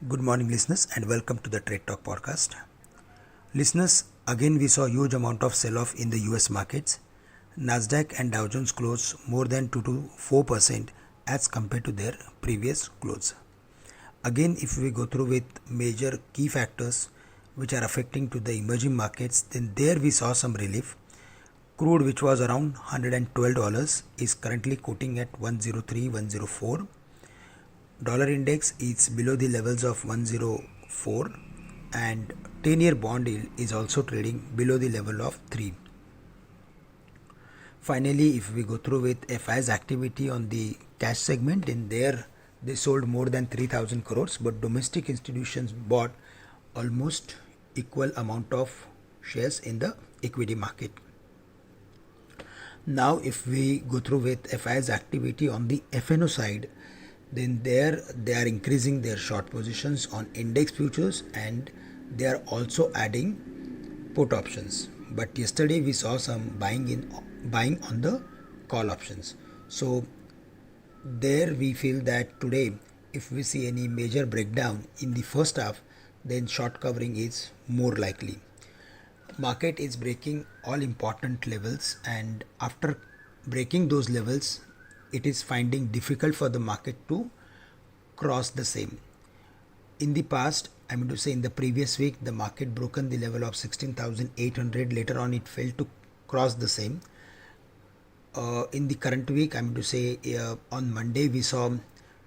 Good morning, listeners, and welcome to the Trade Talk podcast. Listeners, again we saw huge amount of sell-off in the US markets. Nasdaq and Dow Jones closed more than 2 to 4% as compared to their previous close. Again, if we go through with major key factors which are affecting to the emerging markets, then there we saw some relief. Crude, which was around $112, is currently quoting at 103, 104. Dollar index is below the levels of 104 and 10-year bond yield is also trading below the level of 3. Finally, if we go through with FI's activity on the cash segment, in there they sold more than 3,000 crores, but domestic institutions bought almost equal amount of shares in the equity market. Now, if we go through with FI's activity on the FNO side, then there they are increasing their short positions on index futures and they are also adding put options. But yesterday we saw some buying on the call options. So there we feel that today if we see any major breakdown in the first half, then short covering is more likely. Market is breaking all important levels, and after breaking those levels, it is finding difficult for the market to cross the same. In the past, in the previous week, the market broken the level of 16,800. Later on, it failed to cross the same. In the current week, on Monday, we saw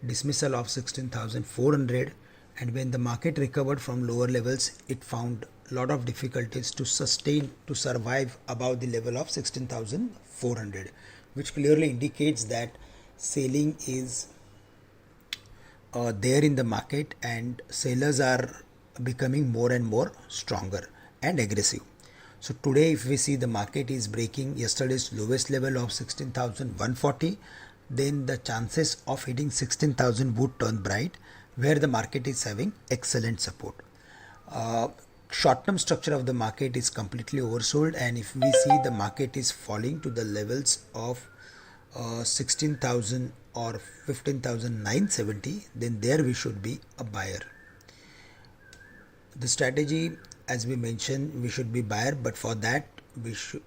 dismissal of 16,400, and when the market recovered from lower levels, it found a lot of difficulties to survive above the level of 16,400, which clearly indicates that selling is there in the market and sellers are becoming more and more stronger and aggressive. So today if we see the market is breaking yesterday's lowest level of 16,140, then the chances of hitting 16,000 would turn bright, where the market is having excellent support. Short-term structure of the market is completely oversold, and if we see the market is falling to the levels of 16,000 or 15,970, then there we should be a buyer. The strategy, as we mentioned, we should be buyer, but for that we should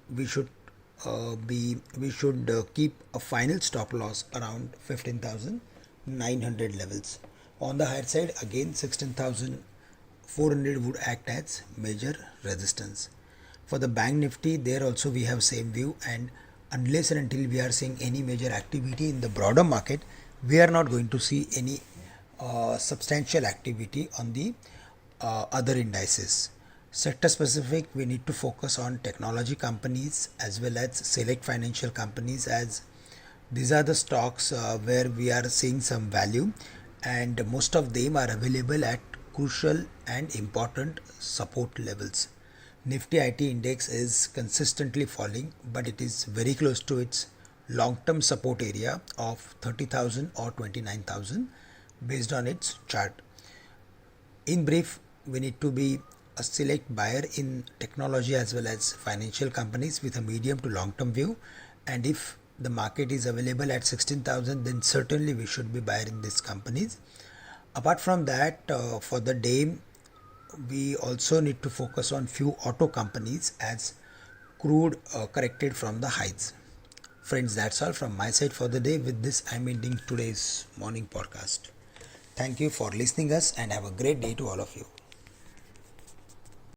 keep a final stop loss around 15,900 levels. On the higher side, again 16,400 would act as major resistance. For the bank Nifty, there also we have same view, and unless and until we are seeing any major activity in the broader market, we are not going to see any substantial activity on the other indices. Sector specific, we need to focus on technology companies as well as select financial companies, as these are the stocks where we are seeing some value, and most of them are available at crucial and important support levels. Nifty IT index is consistently falling, but it is very close to its long-term support area of 30,000 or 29,000 based on its chart. In brief, we need to be a select buyer in technology as well as financial companies with a medium to long-term view, and if the market is available at 16,000, then certainly we should be buyer in these companies. Apart from that, for the day, we also need to focus on few auto companies as crude corrected from the highs. Friends, that's all from my side for the day. With this, I'm ending today's morning podcast. Thank you for listening us and have a great day to all of you.